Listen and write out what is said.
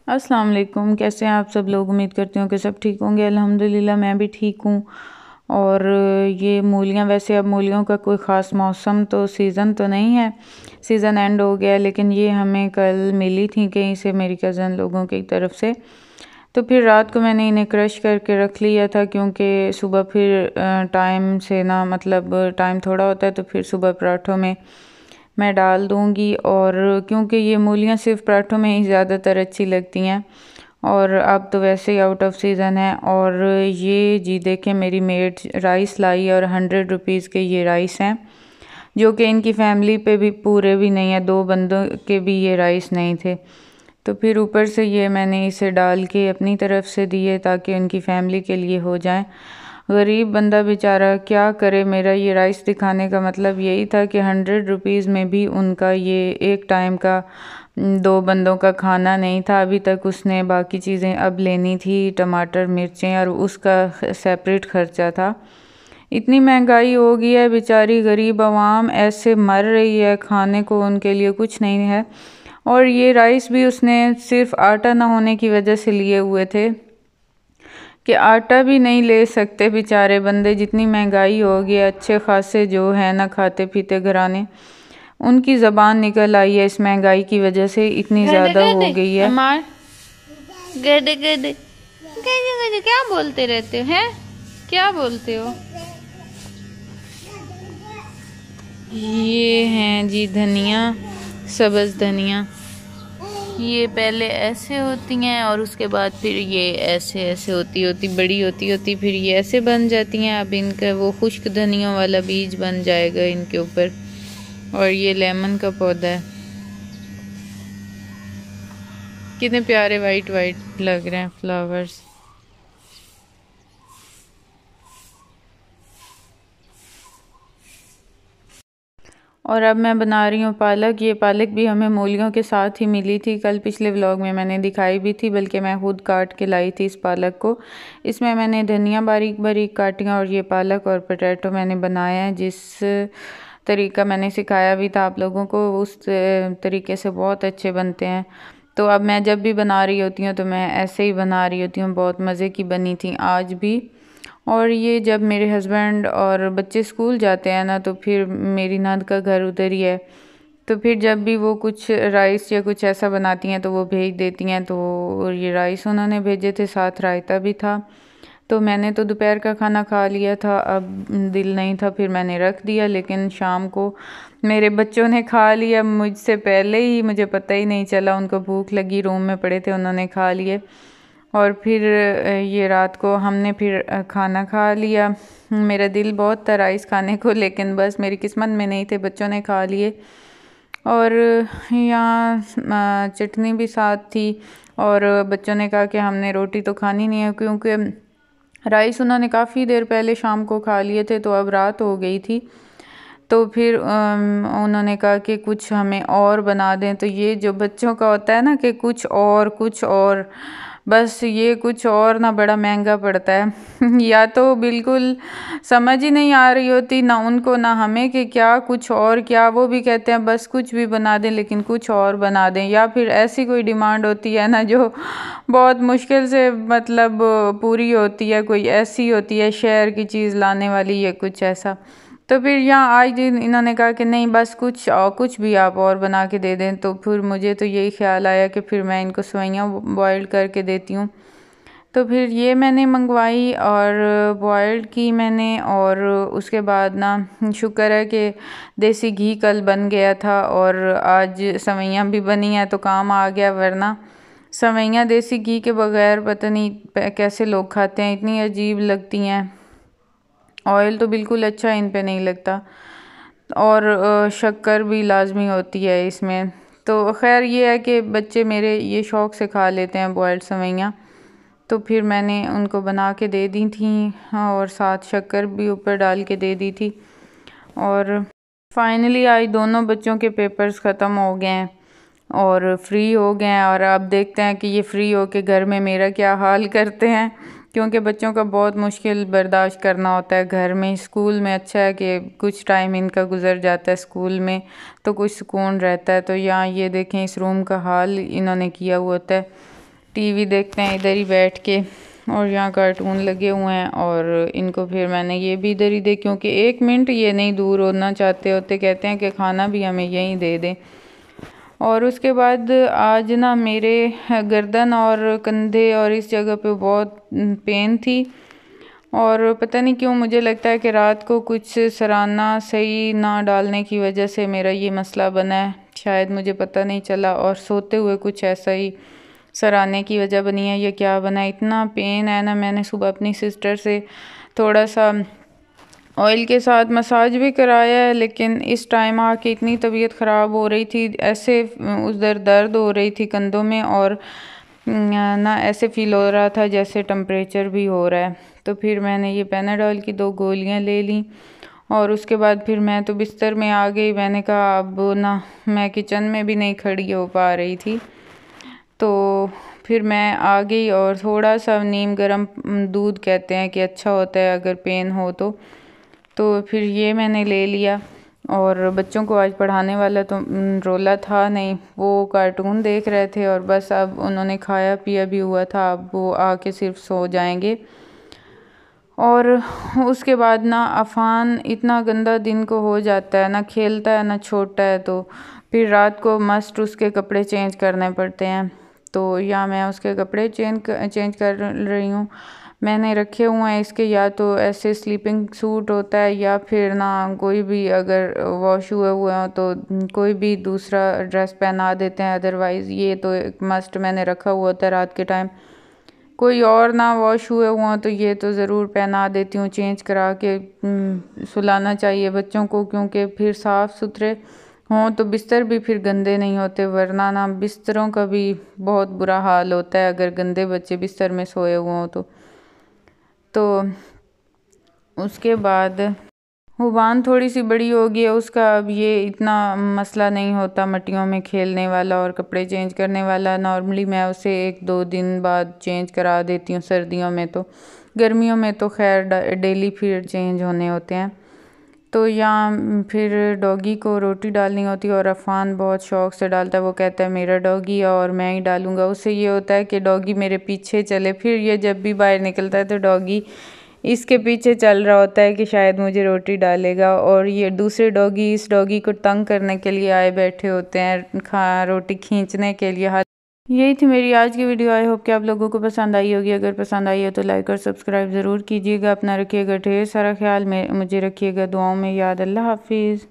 अस्सलाम वालेकुम। कैसे हैं आप सब लोग? उम्मीद करती हूँ कि सब ठीक होंगे। अल्हम्दुलिल्लाह मैं भी ठीक हूँ। और ये मूलियाँ, वैसे अब मूलियों का कोई ख़ास मौसम तो सीज़न तो नहीं है, सीज़न एंड हो गया, लेकिन ये हमें कल मिली थी कहीं से, मेरी कज़न लोगों की तरफ से। तो फिर रात को मैंने इन्हें क्रश करके रख लिया था, क्योंकि सुबह फिर टाइम से ना, मतलब टाइम थोड़ा होता है, तो फिर सुबह पराठों में मैं डाल दूँगी। और क्योंकि ये मूलियाँ सिर्फ पराठों में ही ज़्यादातर अच्छी लगती हैं, और अब तो वैसे ही आउट ऑफ सीज़न है। और ये जी देखें, मेरी मेड राइस लाई और 100 रुपीज़ के ये राइस हैं, जो कि इनकी फैमिली पे भी पूरे भी नहीं है, 2 बंदों के भी ये राइस नहीं थे। तो फिर ऊपर से ये मैंने इसे डाल के अपनी तरफ से दिए ताकि उनकी फैमिली के लिए हो जाए। गरीब बंदा बेचारा क्या करे। मेरा ये राइस दिखाने का मतलब यही था कि 100 रुपीज़ में भी उनका ये एक टाइम का 2 बंदों का खाना नहीं था। अभी तक उसने बाकी चीज़ें अब लेनी थी, टमाटर मिर्चें, और उसका सेपरेट ख़र्चा था। इतनी महंगाई हो गई है, बेचारी गरीब आवाम ऐसे मर रही है, खाने को उनके लिए कुछ नहीं है। और ये राइस भी उसने सिर्फ आटा ना होने की वजह से लिए हुए थे कि आटा भी नहीं ले सकते बेचारे बंदे, जितनी महंगाई हो गई है। अच्छे खासे जो है ना खाते पीते घराने, उनकी ज़बान निकल आई है इस महंगाई की वजह से, इतनी गधे ज़्यादा हो गधे गई है। अमार, गधे गधे गधे गधे क्या बोलते रहते हो? हैं, क्या बोलते हो? ये हैं जी धनिया, सब्ज़ धनिया। ये पहले ऐसे होती हैं और उसके बाद फिर ये ऐसे ऐसे होती होती बड़ी होती होती फिर ये ऐसे बन जाती हैं। अब इनका वो खुश्क धनियों वाला बीज बन जाएगा इनके ऊपर। और ये लेमन का पौधा है, कितने प्यारे वाइट वाइट लग रहे हैं फ्लावर्स। और अब मैं बना रही हूँ पालक। ये पालक भी हमें मूलियों के साथ ही मिली थी, कल पिछले व्लॉग में मैंने दिखाई भी थी, बल्कि मैं खुद काट के लाई थी इस पालक को। इसमें मैंने धनिया बारीक बारीक काटियाँ और ये पालक और पोटैटो मैंने बनाया है। जिस तरीका मैंने सिखाया भी था आप लोगों को, उस तरीके से बहुत अच्छे बनते हैं। तो अब मैं जब भी बना रही होती हूँ तो मैं ऐसे ही बना रही होती हूँ। बहुत मज़े की बनी थी आज भी। और ये जब मेरे हस्बैंड और बच्चे स्कूल जाते हैं ना, तो फिर मेरी नंद का घर उधर ही है, तो फिर जब भी वो कुछ राइस या कुछ ऐसा बनाती हैं तो वो भेज देती हैं। तो ये राइस उन्होंने भेजे थे, साथ रायता भी था। तो मैंने तो दोपहर का खाना खा लिया था, अब दिल नहीं था, फिर मैंने रख दिया। लेकिन शाम को मेरे बच्चों ने खा लिया मुझसे पहले ही, मुझे पता ही नहीं चला, उनको भूख लगी, रूम में पड़े थे, उन्होंने खा लिए। और फिर ये रात को हमने फिर खाना खा लिया। मेरा दिल बहुत था राइस खाने को, लेकिन बस मेरी किस्मत में नहीं थे, बच्चों ने खा लिए। और यहाँ चटनी भी साथ थी। और बच्चों ने कहा कि हमने रोटी तो खानी नहीं है, क्योंकि राइस उन्होंने काफ़ी देर पहले शाम को खा लिए थे, तो अब रात हो गई थी। तो फिर उन्होंने कहा कि कुछ हमें और बना दें। तो ये जो बच्चों का होता है ना कि कुछ और कुछ और, बस ये कुछ और ना बड़ा महंगा पड़ता है या तो बिल्कुल समझ ही नहीं आ रही होती ना उनको ना हमें कि क्या कुछ और क्या। वो भी कहते हैं बस कुछ भी बना दें, लेकिन कुछ और बना दें। या फिर ऐसी कोई डिमांड होती है ना जो बहुत मुश्किल से मतलब पूरी होती है, कोई ऐसी होती है शहर की चीज़ लाने वाली या कुछ ऐसा। तो फिर यहाँ आज इन्होंने कहा कि नहीं बस कुछ भी आप और बना के दे दें। तो फिर मुझे तो यही ख्याल आया कि फिर मैं इनको सेवइयाँ बॉयल करके देती हूँ। तो फिर ये मैंने मंगवाई और बॉयल्ड की मैंने। और उसके बाद ना शुक्र है कि देसी घी कल बन गया था और आज सेवइयाँ भी बनी हैं तो काम आ गया, वरना सेवइयाँ देसी घी के बगैर पता नहीं कैसे लोग खाते हैं, इतनी अजीब लगती हैं। ऑयल तो बिल्कुल अच्छा इन पे नहीं लगता, और शक्कर भी लाजमी होती है इसमें। तो खैर ये है कि बच्चे मेरे ये शौक़ से खा लेते हैं बॉयल्ड सेवइयाँ। तो फिर मैंने उनको बना के दे दी थी और साथ शक्कर भी ऊपर डाल के दे दी थी। और फाइनली आज दोनों बच्चों के पेपर्स ख़त्म हो गए हैं और फ्री हो गए हैं। और अब देखते हैं कि ये फ्री हो के घर में मेरा क्या हाल करते हैं, क्योंकि बच्चों का बहुत मुश्किल बर्दाश्त करना होता है घर में। स्कूल में अच्छा है कि कुछ टाइम इनका गुजर जाता है स्कूल में, तो कुछ सुकून रहता है। तो यहाँ ये देखें इस रूम का हाल इन्होंने किया हुआ होता है। टीवी देखते हैं इधर ही बैठ के, और यहाँ कार्टून लगे हुए हैं। और इनको फिर मैंने ये भी इधर ही दे, क्योंकि 1 मिनट ये नहीं दूर होना चाहते होते, कहते हैं कि खाना भी हमें यहीं दे दें। और उसके बाद आज ना मेरे गर्दन और कंधे और इस जगह पे बहुत पेन थी, और पता नहीं क्यों मुझे लगता है कि रात को कुछ सराना सही ना डालने की वजह से मेरा ये मसला बना है, शायद मुझे पता नहीं चला, और सोते हुए कुछ ऐसा ही सराने की वजह बनी है। ये क्या बना, इतना पेन है ना। मैंने सुबह अपनी सिस्टर से थोड़ा सा ऑयल के साथ मसाज भी कराया है, लेकिन इस टाइम आके इतनी तबीयत ख़राब हो रही थी, ऐसे उधर दर्द हो रही थी कंधों में, और ना ऐसे फील हो रहा था जैसे टेम्परेचर भी हो रहा है। तो फिर मैंने ये पैनाडॉल की 2 गोलियां ले ली, और उसके बाद फिर मैं तो बिस्तर में आ गई। मैंने कहा अब ना मैं किचन में भी नहीं खड़ी हो पा रही थी, तो फिर मैं आ गई, और थोड़ा सा नीम गर्म दूध कहते हैं कि अच्छा होता है अगर पेन हो तो फिर ये मैंने ले लिया। और बच्चों को आज पढ़ाने वाला तो रोला था नहीं, वो कार्टून देख रहे थे, और बस अब उन्होंने खाया पिया भी हुआ था, अब वो आके सिर्फ सो जाएंगे। और उसके बाद ना अफ़ान इतना गंदा दिन को हो जाता है, ना खेलता है ना छोड़ता है, तो फिर रात को मस्ट उसके कपड़े चेंज करने पड़ते हैं। तो या मैं उसके कपड़े चेंज कर रही हूँ। मैंने रखे हुए हैं इसके, या तो ऐसे स्लीपिंग सूट होता है, या फिर ना कोई भी अगर वॉश हुए हुए हो तो कोई भी दूसरा ड्रेस पहना देते हैं। अदरवाइज़ ये तो एक मस्ट मैंने रखा हुआ होता है रात के टाइम, कोई और ना वॉश हुए हुआ तो ये तो ज़रूर पहना देती हूँ, चेंज करा के सुलाना चाहिए बच्चों को, क्योंकि फिर साफ़ सुथरे हों तो बिस्तर भी फिर गंदे नहीं होते, वरना ना बिस्तरों का भी बहुत बुरा हाल होता है अगर गंदे बच्चे बिस्तर में सोए हुए हों तो उसके बाद हुबान थोड़ी सी बड़ी हो गई है, उसका अब ये इतना मसला नहीं होता मट्टियों में खेलने वाला और कपड़े चेंज करने वाला। नॉर्मली मैं उसे 1-2 दिन बाद चेंज करा देती हूँ सर्दियों में, तो गर्मियों में तो खैर डेली फिर चेंज होने होते हैं। तो यहाँ फिर डॉगी को रोटी डालनी होती है, और अफ़ान बहुत शौक़ से डालता है, वो कहता है मेरा डॉगी है और मैं ही डालूँगा। उससे ये होता है कि डॉगी मेरे पीछे चले, फिर ये जब भी बाहर निकलता है तो डॉगी इसके पीछे चल रहा होता है कि शायद मुझे रोटी डालेगा, और ये दूसरे डॉगी इस डॉगी को तंग करने के लिए आए बैठे होते हैं, रोटी खींचने के लिए। यही थी मेरी आज की वीडियो। आई होप कि आप लोगों को पसंद आई होगी। अगर पसंद आई हो तो लाइक और सब्सक्राइब ज़रूर कीजिएगा। अपना रखिएगा ढेर सारा ख्याल में, मुझे रखिएगा दुआओं में याद। अल्लाह हाफिज़।